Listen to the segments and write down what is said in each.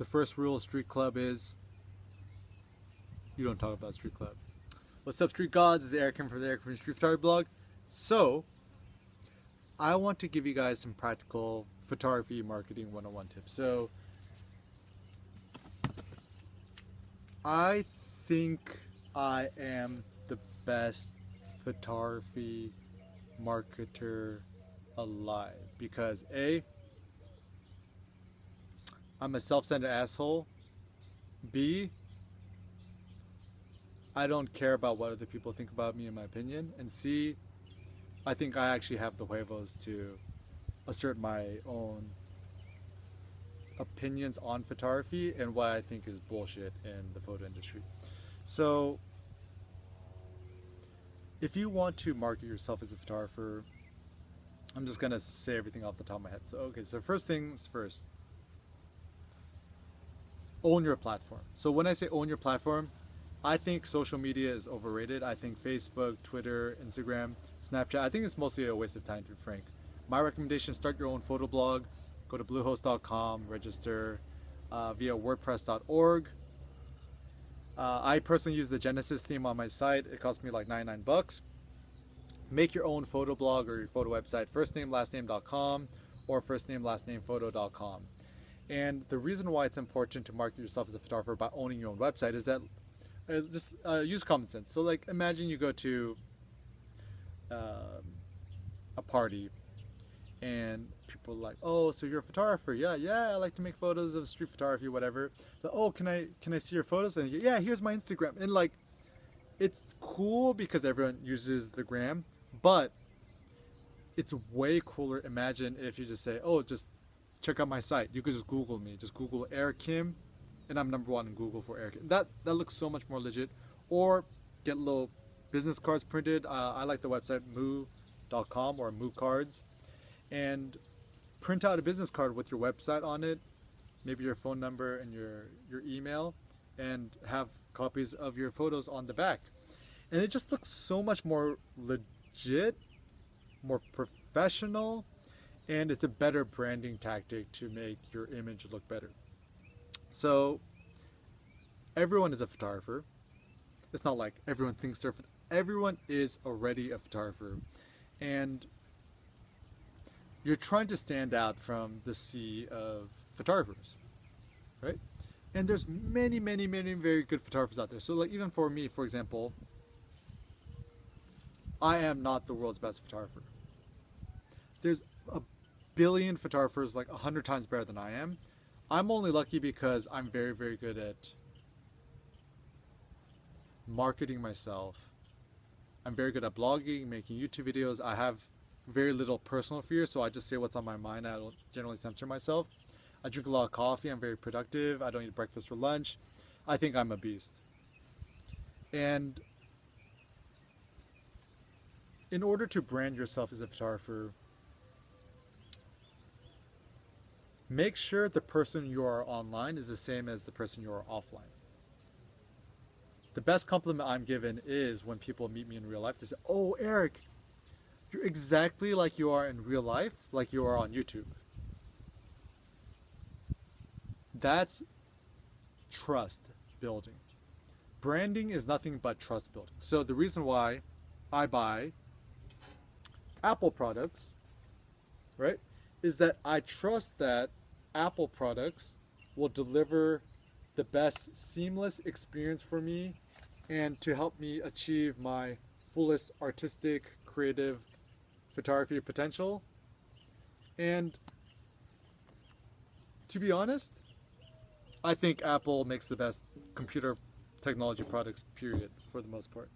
The first rule of Street Club is you don't talk about Street Club. What's up, Street Gods? This is Eric from the Eric from Street Photography blog. So, I want to give you guys some practical photography marketing 101 tips. So, I think I am the best photography marketer alive because A, I'm a self-centered asshole. B, I don't care about what other people think about me in my opinion. And C, I think I actually have the huevos to assert my own opinions on photography and what I think is bullshit in the photo industry. So, if you want to market yourself as a photographer, I'm just gonna say everything off the top of my head. So, okay, so first things first, own your platform. So when I say own your platform, I think social media is overrated. I think Facebook, Twitter, Instagram, Snapchat, I think it's mostly a waste of time, to be frank. My recommendation, start your own photo blog. Go to bluehost.com, register via wordpress.org. I personally use the Genesis theme on my site. It cost me like 99 bucks. Make your own photo blog or your photo website, firstnamelastname.com or firstnamelastnamephoto.com. And the reason why it's important to market yourself as a photographer by owning your own website is that just use common sense. So like imagine you go to a party and people are like, oh, so you're a photographer? Yeah, I like to make photos of street photography, whatever. So, oh, can I see your photos? And yeah, here's my Instagram. And like, it's cool because everyone uses the gram, but it's way cooler. Imagine if you just say, oh, just check out my site. You could just Google me. Just Google Eric Kim, and I'm #1 in Google for Eric Kim. That looks so much more legit. Or get little business cards printed. I like the website moo.com or Moo Cards, and print out a business card with your website on it, maybe your phone number and your email, and have copies of your photos on the back. And it just looks so much more legit, more professional, and it's a better branding tactic to make your image look better. So everyone is a photographer. It's not like everyone thinks they're everyone is already a photographer, and you're trying to stand out from the sea of photographers, right? And there's many very good photographers out there. So like even for me, for example, I am not the world's best photographer. There's a billion photographers like 100 times better than I am. I'm only lucky because I'm very good at marketing myself. I'm very good at blogging, making YouTube videos. I have very little personal fear, so I just say what's on my mind. I don't generally censor myself. I drink a lot of coffee. I'm very productive. I don't eat breakfast or lunch. I think I'm a beast. And in order to brand yourself as a photographer, make sure the person you are online is the same as the person you are offline. The best compliment I'm given is when people meet me in real life. They say, oh, Eric, you're exactly like you are in real life, like you are on YouTube. That's trust building. Branding is nothing but trust building. So the reason why I buy Apple products, right, is that I trust that Apple products will deliver the best seamless experience for me and to help me achieve my fullest artistic, creative photography potential. And to be honest, I think Apple makes the best computer technology products, period, for the most part.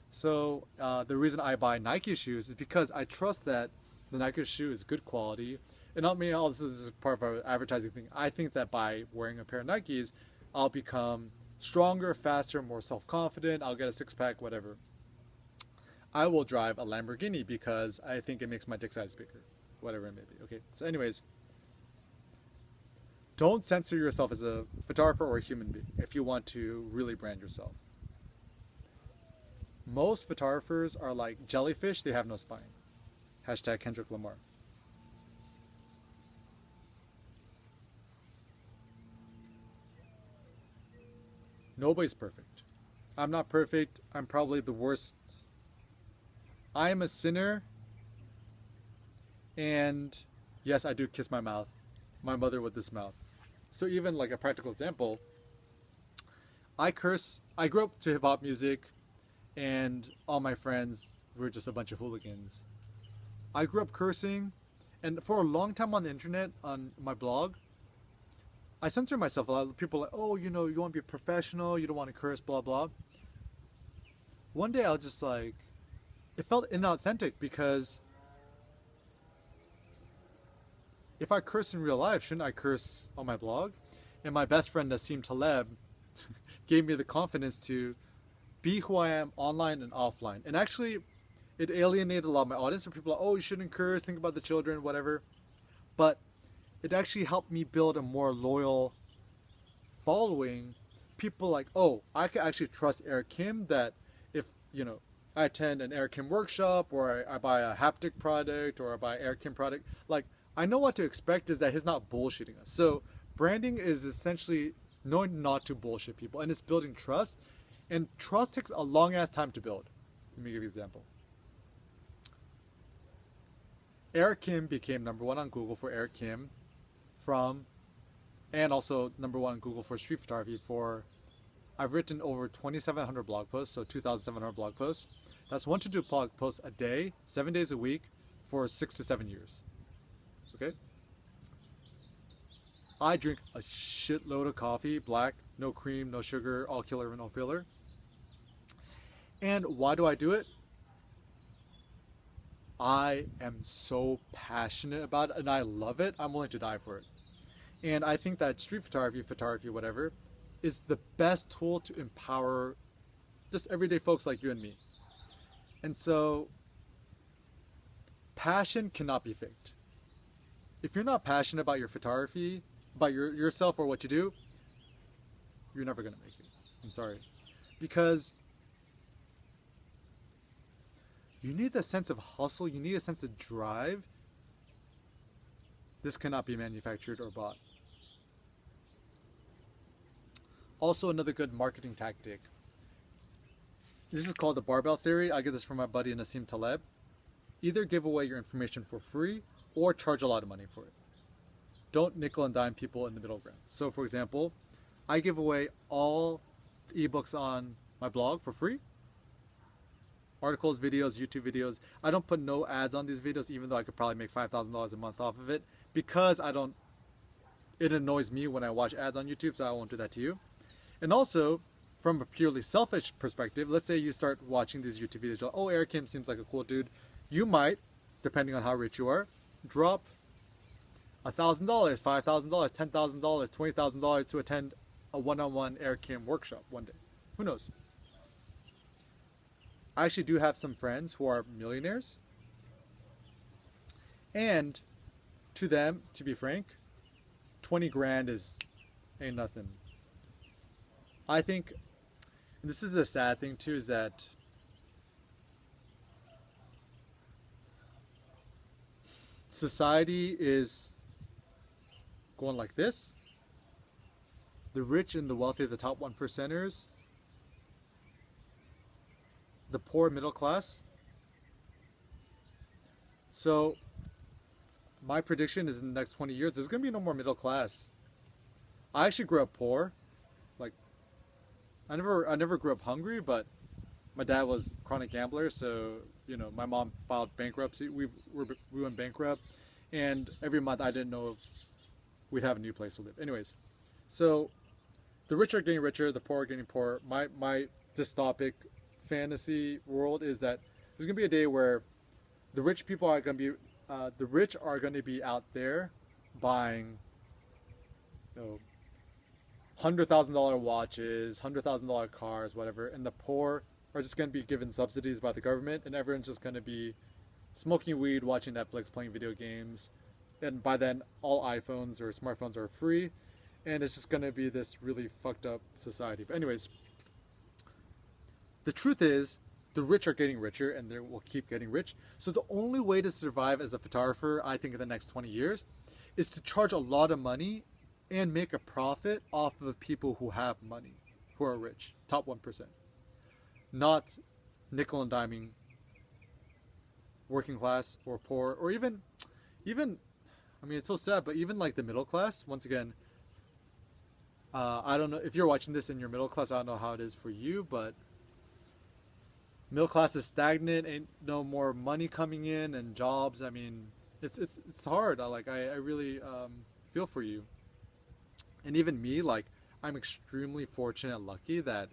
So the reason I buy Nike shoes is because I trust that the Nike shoe is good quality. And not me, all this is part of our advertising thing. I think that by wearing a pair of Nikes, I'll become stronger, faster, more self-confident. I'll get a six-pack, whatever. I will drive a Lamborghini because I think it makes my dick size bigger, whatever it may be. Okay, so anyways, don't censor yourself as a photographer or a human being if you want to really brand yourself. Most photographers are like jellyfish, they have no spine. Hashtag Kendrick Lamar. Nobody's perfect. I'm not perfect. I'm probably the worst. I am a sinner. And yes, I do kiss my mouth. My mother with this mouth. So even like a practical example, I curse. I grew up to hip hop music, and all my friends were just a bunch of hooligans. I grew up cursing, and for a long time on the internet, on my blog, I censor myself a lot. People are like, oh, you know, you want to be professional, you don't want to curse, blah blah. One day I was just like, it felt inauthentic because if I curse in real life, shouldn't I curse on my blog? And my best friend Nassim Taleb gave me the confidence to be who I am online and offline. And actually, it alienated a lot of my audience. And people are like, oh, you shouldn't curse, think about the children, whatever. But it actually helped me build a more loyal following. People like, oh, I can actually trust Eric Kim that if, you know, I attend an Eric Kim workshop or I buy a haptic product or I buy Eric Kim product, like, I know what to expect is that he's not bullshitting us. So branding is essentially knowing not to bullshit people, and it's building trust. And trust takes a long ass time to build. Let me give you an example. Eric Kim became #1 on Google for Eric Kim from, and also #1 on Google for street photography for, I've written over 2,700 blog posts, so 2,700 blog posts. That's 1 to 2 blog posts a day, 7 days a week for 6 to 7 years. Okay? I drink a shitload of coffee, black, no cream, no sugar, all killer, no filler. And why do I do it? I am so passionate about it and I love it. I'm willing to die for it. And I think that street photography, whatever, is the best tool to empower just everyday folks like you and me. And so, passion cannot be faked. If you're not passionate about your photography, about yourself or what you do, you're never going to make it. I'm sorry. Because you need a sense of hustle, you need a sense of drive. This cannot be manufactured or bought. Also, another good marketing tactic. This is called the barbell theory. I get this from my buddy Nassim Taleb. Either give away your information for free or charge a lot of money for it. Don't nickel and dime people in the middle ground. So for example, I give away all the ebooks on my blog for free. Articles, videos, YouTube videos. I don't put no ads on these videos, even though I could probably make $5,000 a month off of it, because it annoys me when I watch ads on YouTube, so I won't do that to you. And also, from a purely selfish perspective, let's say you start watching these YouTube videos, like, oh, Eric Kim seems like a cool dude. You might, depending on how rich you are, drop $1,000, $5,000, $10,000, $20,000 to attend a one-on-one Eric Kim workshop one day. Who knows? I actually do have some friends who are millionaires. And to them, to be frank, 20 grand ain't nothing. I think, and this is the sad thing too, is that society is going like this. The rich and the wealthy, the top 1%ers, the poor middle class. So my prediction is in the next 20 years, there's going to be no more middle class. I actually grew up poor. Like, I never grew up hungry, but my dad was a chronic gambler, so, you know, my mom filed bankruptcy. We went bankrupt, and every month I didn't know if we'd have a new place to live. Anyways, so the rich are getting richer, the poor are getting poorer. My dystopic fantasy world is that there's gonna be a day where the rich people are gonna be the rich are gonna be out there buying, you know, $100,000 watches, $100,000 cars, whatever, and the poor are just gonna be given subsidies by the government, and everyone's just gonna be smoking weed, watching Netflix, playing video games, and by then all iPhones or smartphones are free, and it's just gonna be this really fucked up society. But anyways, the truth is, the rich are getting richer and they will keep getting rich. So the only way to survive as a photographer, I think in the next 20 years, is to charge a lot of money and make a profit off of people who have money, poor or rich, top 1%. Not nickel and diming, working class or poor, or even, I mean, it's so sad, but even like the middle class, once again, I don't know if you're watching this and you're middle class, I don't know how it is for you, but middle class is stagnant, ain't no more money coming in and jobs. I mean, it's hard. I really feel for you. And even me, like, I'm extremely fortunate and lucky that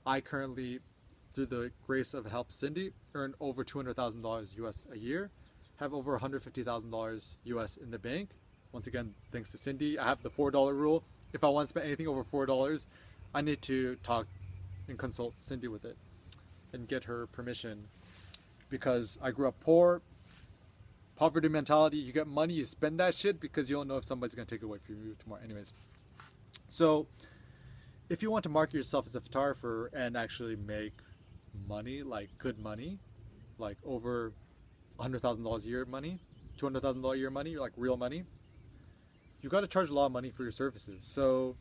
I currently, through the grace of Help Cindy, earn over $200,000 US a year, have over $150,000 US in the bank. Once again, thanks to Cindy. I have the $4 rule. If I want to spend anything over $4, I need to talk and consult Cindy with it and get her permission, because I grew up poor. Poverty mentality, you get money, you spend that shit because you don't know if somebody's going to take it away from you tomorrow. Anyways, so if you want to market yourself as a photographer and actually make money, like good money, like over $100,000 a year money, $200,000 a year money, like real money, you got to charge a lot of money for your services. So,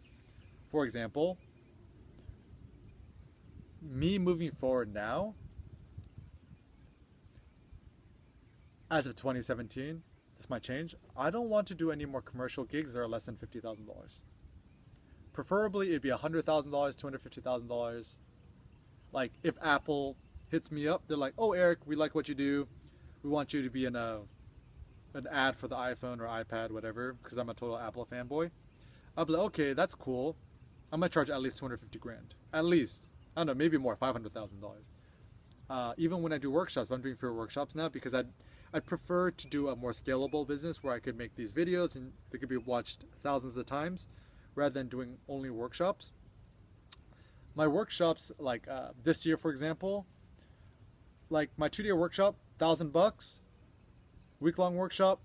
for example, me moving forward now, as of 2017, this might change. I don't want to do any more commercial gigs that are less than $50,000. Preferably, it'd be $100,000, $250,000. Like, if Apple hits me up, they're like, "Oh, Eric, we like what you do. We want you to be in an ad for the iPhone or iPad, whatever," because I'm a total Apple fanboy. I'll be like, "Okay, that's cool. I'm gonna charge at least 250 grand. At least. I don't know, maybe more, $500,000. Even when I do workshops, I'm doing fewer workshops now because I'd prefer to do a more scalable business where I could make these videos and they could be watched thousands of times rather than doing only workshops. My workshops, like this year, for example, like my 2-day workshop, $1,000, week-long workshop,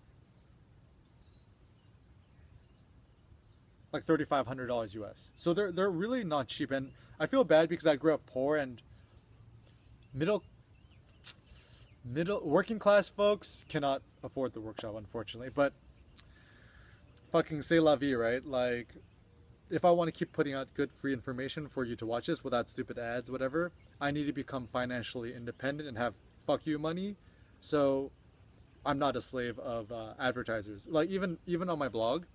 like $3,500 US. So they're really not cheap, and I feel bad because I grew up poor and middle working class folks cannot afford the workshop, unfortunately. But fucking c'est la vie, right? Like, if I want to keep putting out good free information for you to watch this without stupid ads, whatever, I need to become financially independent and have fuck you money. So I'm not a slave of advertisers. Like, even on my blog,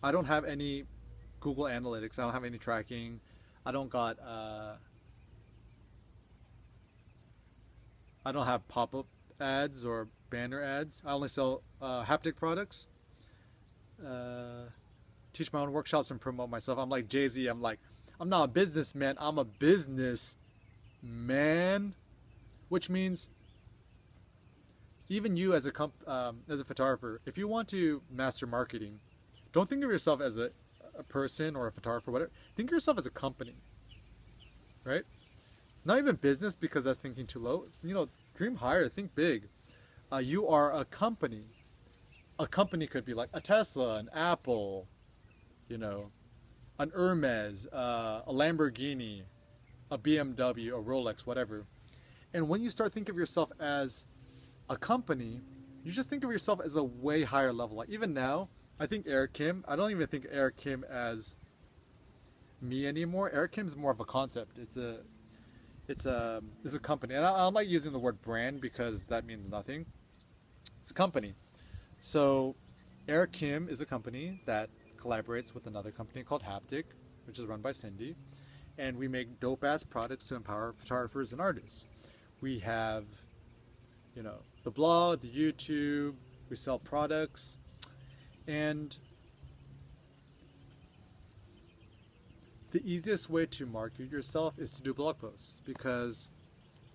I don't have any Google Analytics. I don't have any tracking. I don't have pop-up ads or banner ads. I only sell haptic products. Teach my own workshops and promote myself. I'm like Jay-Z. I'm not a businessman. I'm a business man, which means even you as a photographer, if you want to master marketing, don't think of yourself as a person or a photographer, whatever. Think of yourself as a company, right? Not even business, because that's thinking too low. Dream higher, think big. You are a company. A company could be like a Tesla, an Apple, an Hermes, a Lamborghini, a BMW, a Rolex, whatever. And when you start thinking of yourself as a company, you just think of yourself as a way higher level. Like, even now, I think Eric Kim, I don't even think Eric Kim as me anymore. Eric Kim's more of a concept. It's a company, and I don't like using the word brand because that means nothing. It's a company. So Eric Kim is a company that collaborates with another company called Haptic, which is run by Cindy, and we make dope ass products to empower photographers and artists. We have, the blog, the YouTube, we sell products, and the easiest way to market yourself is to do blog posts, because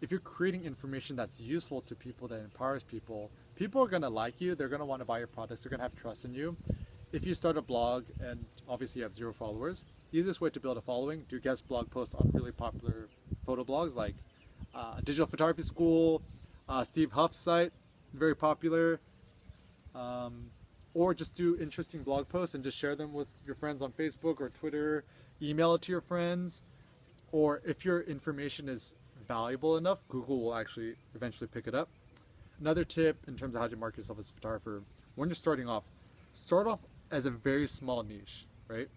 if you're creating information that's useful to people, that empowers people, people are going to like you, they're going to want to buy your products, they're going to have trust in you. If you start a blog and obviously you have 0 followers, the easiest way to build a following, do guest blog posts on really popular photo blogs like Digital Photography School, Steve Huff's site, very popular, or just do interesting blog posts and just share them with your friends on Facebook or Twitter, email it to your friends, or if your information is valuable enough, Google will actually eventually pick it up. Another tip in terms of how to market yourself as a photographer, when you're starting off, start off as a very small niche, right?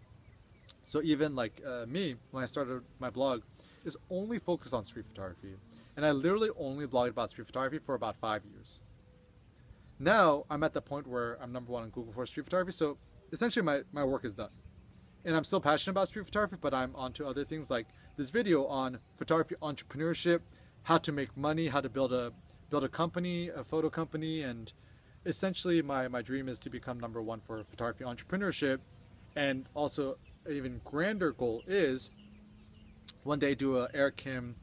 So even like me, when I started my blog, is only focused on street photography, and I literally only blogged about street photography for about 5 years. Now I'm at the point where I'm number one on Google for street photography, so essentially my work is done. And I'm still passionate about street photography, but I'm onto other things like this video on photography entrepreneurship, how to make money, how to build a company, a photo company, and essentially my dream is to become number one for photography entrepreneurship, and also an even grander goal is one day do a Eric Kim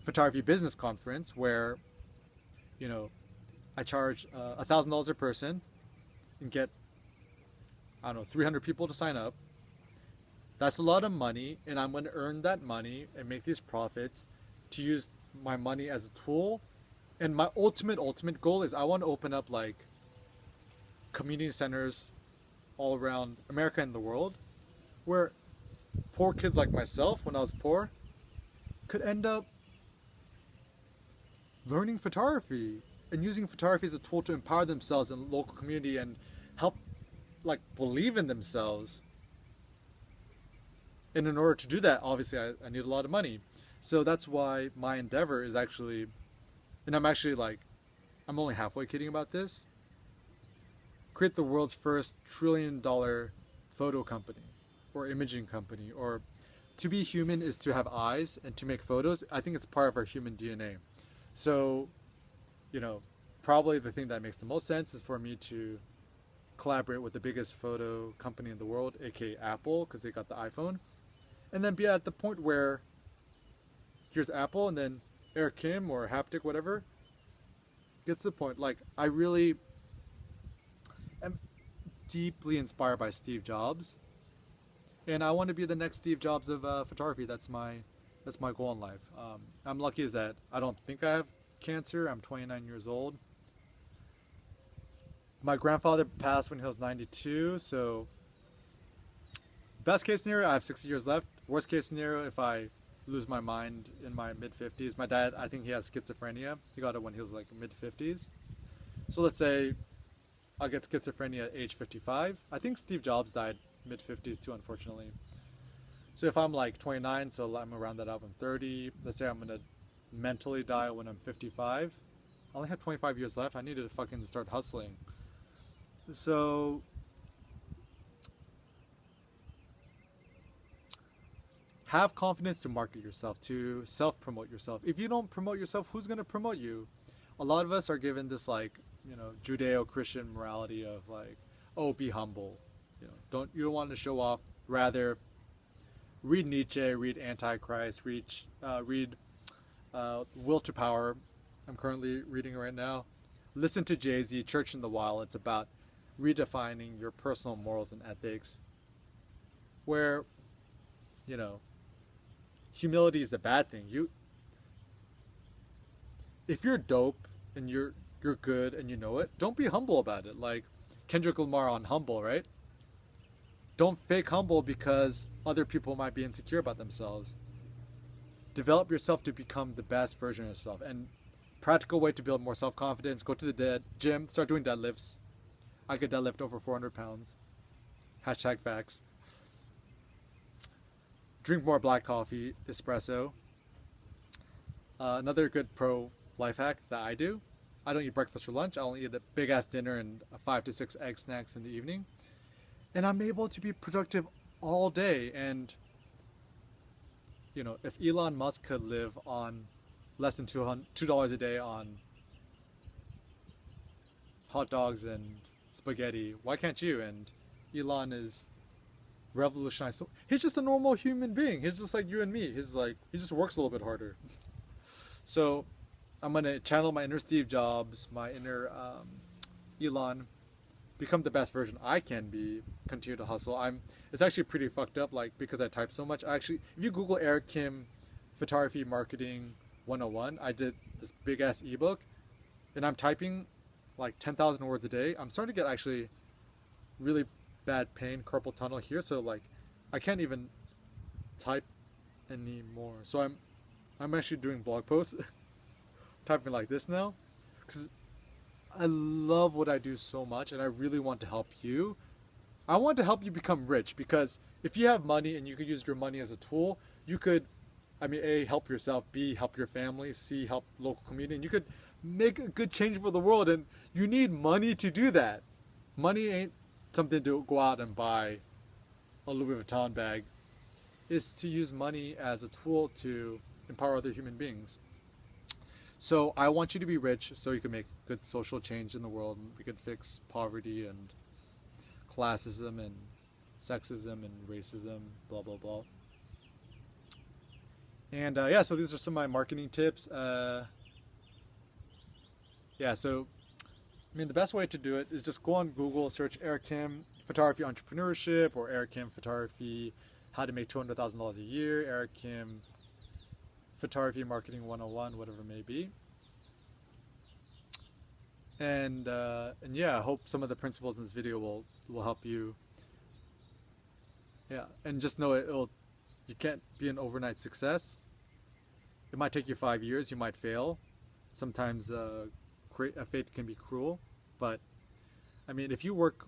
photography business conference where, you know, I charge $1,000 a person and get, I don't know, 300 people to sign up. That's a lot of money, and I'm going to earn that money and make these profits to use my money as a tool. And my ultimate goal is I want to open up like community centers all around America and the world where poor kids like myself, when I was poor, could end up learning photography and using photography as a tool to empower themselves in the local community and help like believe in themselves. And in order to do that, obviously I need a lot of money. So that's why my endeavor is actually, and I'm actually like, I'm only halfway kidding about this, create the world's first $1 trillion photo company or imaging company. Or to be human is to have eyes and to make photos. I think it's part of our human DNA. So, you know, probably the thing that makes the most sense is for me to collaborate with the biggest photo company in the world, aka Apple, because they got the iPhone, and then be at the point where here's Apple, and then Eric Kim or Haptic, whatever, gets to the point. Like, I really am deeply inspired by Steve Jobs, and I want to be the next Steve Jobs of photography. That's my goal in life. I'm lucky is that I don't think I have cancer. I'm 29 years old. My grandfather passed when he was 92, so best case scenario, I have 60 years left. Worst case scenario, if I lose my mind in my mid-50s. My dad, I think he has schizophrenia. He got it when he was like mid-50s. So let's say I'll get schizophrenia at age 55. I think Steve Jobs died mid-50s too, unfortunately. So if I'm like 29, so I'm gonna round that up, I'm 30. Let's say I'm gonna mentally die when I'm 55. I only have 25 years left. I need to fucking start hustling. So have confidence to market yourself, to self-promote yourself. If you don't promote yourself, who's going to promote you? A lot of us are given this like, you know, Judeo-Christian morality of like, oh, be humble. You know, you don't want to show off. Rather, read Nietzsche, read Antichrist, read Will to Power. I'm currently reading it right now. Listen to Jay-Z, Church in the Wild. It's about redefining your personal morals and ethics, where, you know, humility is a bad thing. If you're dope and you're good and you know it, don't be humble about it. Like Kendrick Lamar on Humble, right? Don't fake humble because other people might be insecure about themselves. Develop yourself to become the best version of yourself. And practical way to build more self-confidence, go to the gym, start doing deadlifts. I could deadlift over 400 pounds. Hashtag facts. Drink more black coffee, espresso. Another good pro life hack that I do. I don't eat breakfast or lunch. I only eat a big ass dinner and 5 to 6 egg snacks in the evening. And I'm able to be productive all day. And, you know, if Elon Musk could live on less than $2 a day on hot dogs and spaghetti, why can't you? And Elon is revolutionized. So he's just a normal human being. He's just like you and me. He's like, he just works a little bit harder. So I'm gonna channel my inner Steve Jobs, my inner Elon, become the best version I can be, continue to hustle. It's actually pretty fucked up, like, because I type so much. If you Google Eric Kim Photography Marketing 101, I did this big ass ebook, and I'm typing like 10,000 words a day. I'm starting to get actually really bad pain, carpal tunnel here, so like I can't even type anymore. So I'm actually doing blog posts typing like this now, because I love what I do so much and I really want to help you. I want to help you become rich because if you have money and you could use your money as a tool, you could, I mean, A, help yourself, B, help your family, C, help local community, and you could make a good change for the world. And you need money to do that. Money ain't something to go out and buy a Louis Vuitton bag. It's to use money as a tool to empower other human beings. So I want you to be rich so you can make good social change in the world. We could fix poverty and classism and sexism and racism, blah, blah, blah. And yeah, so these are some of my marketing tips. Yeah, so I mean, the best way to do it is just go on Google, search Eric Kim photography entrepreneurship or Eric Kim photography how to make $200,000 a year, Eric Kim photography marketing 101, whatever it may be. And yeah, I hope some of the principles in this video will help you. Yeah, and just know you can't be an overnight success. It might take you 5 years. You might fail. Sometimes fate can be cruel, but I mean, if you work